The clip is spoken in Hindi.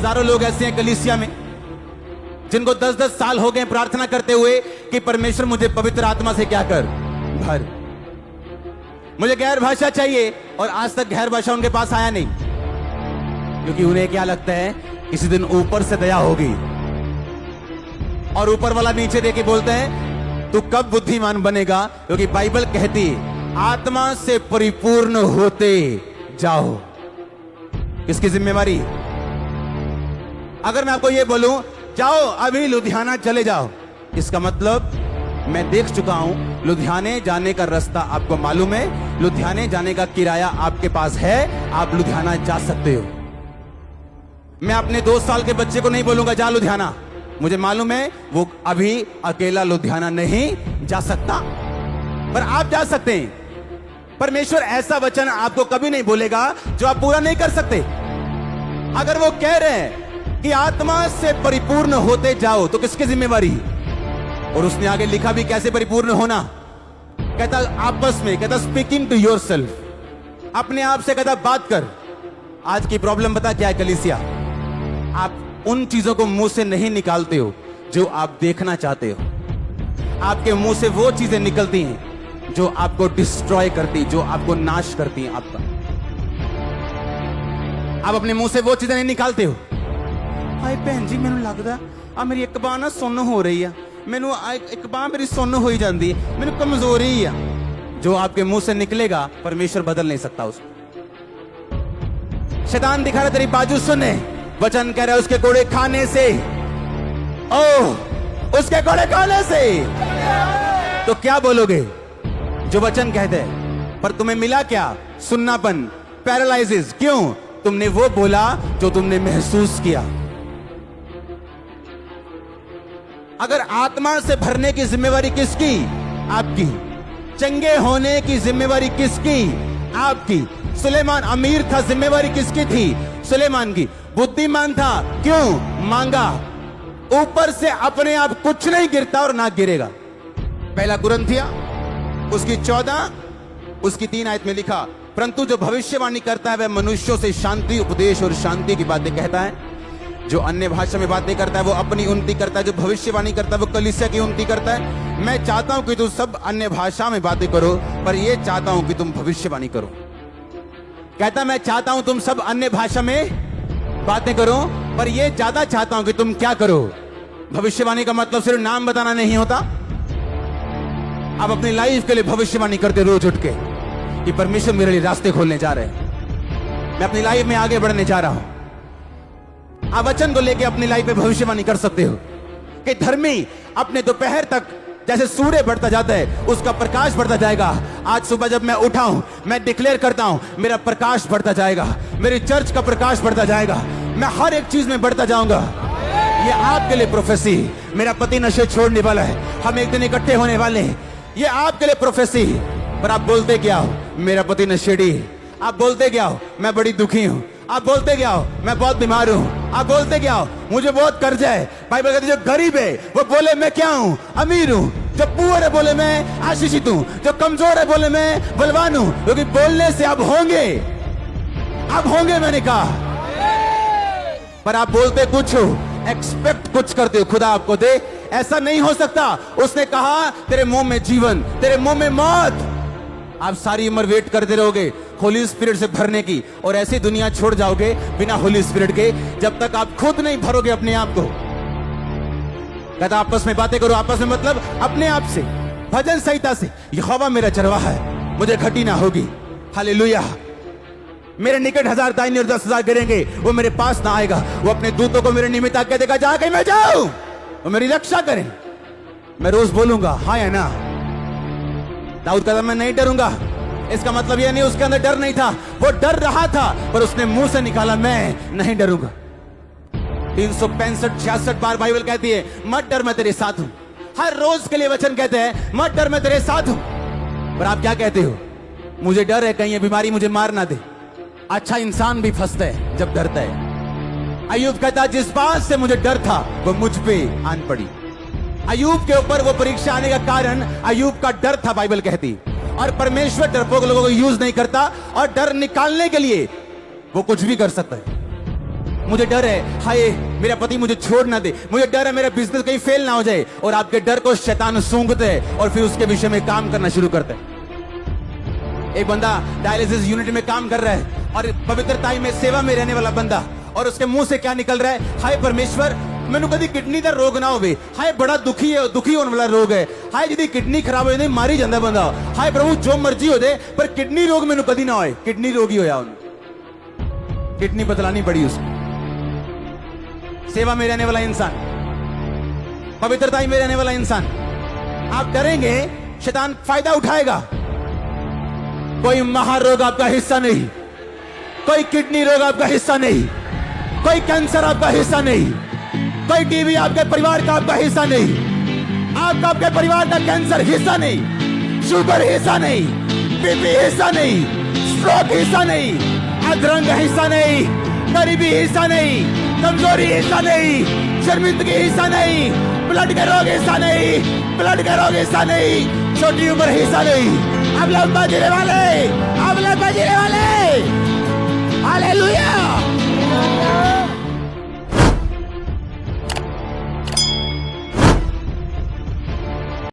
हजारों लोग ऐसे हैं कलीसिया में जिनको 10-10 साल हो गए प्रार्थना करते हुए कि परमेश्वर मुझे पवित्र आत्मा से क्या कर, भर। मुझे गैर भाषा चाहिए, और आज तक गैर भाषा उनके पास आया नहीं, क्योंकि उन्हें क्या लगता है किसी दिन ऊपर से दया होगी, और ऊपर वाला नीचे देके बोलते हैं तू कब बुद्धिमान बनेगा, क्योंकि बाइबल कहती है आत्मा से परिपूर्ण होते जाओ। किसकी जिम्मेवारी? अगर मैं आपको यह बोलूं जाओ अभी लुधियाना चले जाओ, इसका मतलब मैं देख चुका हूं लुधियाने जाने का रास्ता आपको मालूम है, लुधियाने जाने का किराया आपके पास है, आप लुधियाना जा सकते हो। मैं अपने 2 साल के बच्चे को नहीं बोलूंगा जा लुधियाना, मुझे मालूम है वो अभी अकेला लुधियाना नहीं जा सकता, पर आप जा सकते हैं। परमेश्वर ऐसा वचन आपको कभी नहीं बोलेगा जो आप पूरा नहीं कर सकते। अगर वो कह रहे हैं कि आत्मा से परिपूर्ण होते जाओ, तो किसकी जिम्मेवारी? और उसने आगे लिखा भी कैसे परिपूर्ण होना, कहता आपस में, कहता स्पीकिंग टू योरसेल्फ, अपने आप से कहता बात कर। आज की प्रॉब्लम पता क्या है कलीसिया? आप उन चीजों को मुंह से नहीं निकालते हो जो आप देखना चाहते हो। आपके मुंह से वो चीजें निकलती हैं जो आपको डिस्ट्रॉय करती, जो आपको नाश करती हैं आपका। आप अपने मुंह से वो चीजें नहीं निकालते हो। हाय भैन जी मैनू लगदा आ मेरी एक बांह ना सुन्न हो रही है, मैनू एक बांह मेरी सुन्न हो ही जाती है, मैनू कमजोरी है। जो आपके मुंह से निकलेगा परमेश्वर बदल नहीं सकता उसको। शैतान दिखा रहा तेरी बाजू सुने, वचन कह रहा है उसके कोड़े खाने से, ओह उसके कोड़े खाने से। तो क्या बोलोगे जो वचन कहते हैं? पर तुम्हें मिला क्या? सुन्नापन, पैरालाइसिस। क्यों? तुमने वो बोला जो तुमने महसूस किया। अगर आत्मा से भरने की जिम्मेवारी किसकी? आपकी। चंगे होने की जिम्मेवारी किसकी? आपकी। सुलेमान अमीर था, जिम्मेवारी किसकी थी? सुलेमान की। बुद्धिमान था, क्यों? मांगा। ऊपर से अपने आप कुछ नहीं गिरता और ना गिरेगा। पहला कुरिन्थिया उसकी 14 उसकी 3 आयत में लिखा, परंतु जो भविष्यवाणी करता है वह मनुष्यों से शांति, उपदेश और शांति की बातें कहता है। जो अन्य भाषा में बातें करता है वो अपनी उन्नति करता है, जो भविष्यवाणी करता है वो कलीसिया की उन्नति करता है। मैं चाहता हूं कि तुम सब अन्य भाषा में बातें करो, पर यह चाहता हूं कि तुम भविष्यवाणी करो। कहता मैं चाहता हूं तुम सब अन्य भाषा में बातें करो, पर यह ज्यादा चाहता हूं कि तुम क्या करो? भविष्यवाणी का मतलब सिर्फ नाम बताना नहीं होता। आप अपनी लाइफ के लिए भविष्यवाणी करते रोज उठ के कि परमेश्वर मेरे लिए रास्ते खोलने जा रहे हैं, मैं अपनी लाइफ में आगे बढ़ने जा रहा हूं। आप वचन को लेके अपनी लाइफ में भविष्यवाणी कर सकते हो कि धर्मी अपने दोपहर तक जैसे सूर्य बढ़ता जाता है उसका प्रकाश बढ़ता जाएगा। आज सुबह जब मैं उठा हूं मैं डिक्लेयर करता हूं मेरा प्रकाश बढ़ता जाएगा, मेरी चर्च का प्रकाश बढ़ता जाएगा, मैं हर एक चीज में बढ़ता जाऊंगा। ये आपके लिए प्रोफेसी। मेरा पति नशे छोड़ने वाला है, हम एक दिन इकट्ठे होने वाले हैं, ये आपके लिए प्रोफेसी। पर आप बोलते क्या हो? मेरा पति नशेड़ी। आप बोलते क्या हो? मैं बड़ी दुखी हूं। आप बोलते क्या हो? मैं बहुत बीमार हूं। आप बोलते क्या हो? मुझे बहुत कर्जा है। बाइबल कहती है जो गरीब है वो बोले मैं क्या हूं? अमीर हूं। जो पुअर है बोले मैं आशीषित हूं। जो कमजोर है बोले मैं बलवान हूं। क्योंकि बोलने से अब होंगे, अब होंगे मैंने कहा। पर आप बोलते कुछ हो, एक्सपेक्ट कुछ करते हो खुदा आपको दे। ऐसा नहीं हो सकता। उसने कहा तेरे मुंह में जीवन, तेरे मुंह में मौत। आप सारी उम्र वेट करते रहोगे होली स्पिरिट से भरने की, और ऐसी दुनिया छोड़ जाओगे बिना होली स्पिरिट के जब तक आप खुद नहीं भरोगे अपने आप को। कहता आपस में बातें करो, आपस में मतलब अपने आप से, भजन संहिता से। यहोवा मेरा चरवाहा है, मुझे घटी ना होगी। हालेलुया। मेरे निकट 1000 दाहिनी और 10,000 गिरेंगे, वो मेरे पास ना आएगा। वो अपने दूतों को मेरे निमित्त आज्ञा देगा जहां कहीं मैं जाऊं वो मेरी रक्षा करें। मैं रोज बोलूंगा हाँ या ना। दाऊद कहता मैं नहीं डरूंगा। इसका मतलब यह नहीं उसके अंदर डर नहीं था, वो डर रहा था, पर उसने मुंह से निकाला मैं नहीं डरूंगा। 365-66 बार बाइबल कहती है मत डर मैं तेरे साथ हूं। हर रोज के लिए वचन कहते हैं मत डर मैं तेरे साथ हूं। पर आप क्या कहते हो? मुझे डर है कहीं ये बीमारी मुझे मार ना दे। अच्छा इंसान भी फंसता है जब डरता है। अय्यूब कहता जिस बात से मुझे डर था वो मुझ पे आन पड़ी। अय्यूब के ऊपर वो परीक्षा आने का कारण अय्यूब का डर था, बाइबल कहती। और परमेश्वर डरपोक लोगों को यूज नहीं करता, और डर निकालने के लिए वो कुछ भी कर सकता है। मुझे डर है, हाय मेरा पति मुझे छोड़ ना दे, मुझे डर है मेरा बिजनेस कहीं फेल ना हो जाए। और आपके डर को शैतान सूंघते है और फिर उसके विषय में काम करना शुरू करते है। एक बंदा डायलिसिस यूनिट में काम कर रहा है और पवित्रताई में सेवा में रहने वाला बंदा, और उसके मुंह से क्या निकल रहा है, हाय परमेश्वर मैनू कभी किडनी का रोग ना होवे, हाय बड़ा दुखी होने वाला रोग है, हाय यदि किडनी खराब हो जाए मारी जाता बंदा, हाय प्रभु जो मर्जी हो जाए पर किडनी रोग मैनू कभी ना होए। किडनी रोगी होया उन्हें, किडनी बदलानी पड़ी उसको। सेवा में रहने वाला इंसान, पवित्रताई में रहने वाला इंसान, आप डरेंगे शैतान फायदा उठाएगा। कोई महारोग आपका हिस्सा नहीं, कोई किडनी रोग आपका हिस्सा नहीं, कोई कैंसर आपका हिस्सा नहीं, कोई टीबी आपके परिवार का आपका हिस्सा नहीं, आपके परिवार का कैंसर हिस्सा नहीं, शुगर हिस्सा नहीं, बीपी हिस्सा नहीं, स्ट्रोक हिस्सा नहीं, अधरंग हिस्सा नहीं, गरीबी हिस्सा नहीं, कमजोरी हिस्सा नहीं, शर्मिंदगी हिस्सा नहीं, ब्लड का रोग हिस्सा नहीं, ब्लड का रोग हिस्सा नहीं, छोटी उम्र हिस्सा नहीं। आप लोग बजने वाले, आप लोग बजने वाले, हालेलुया।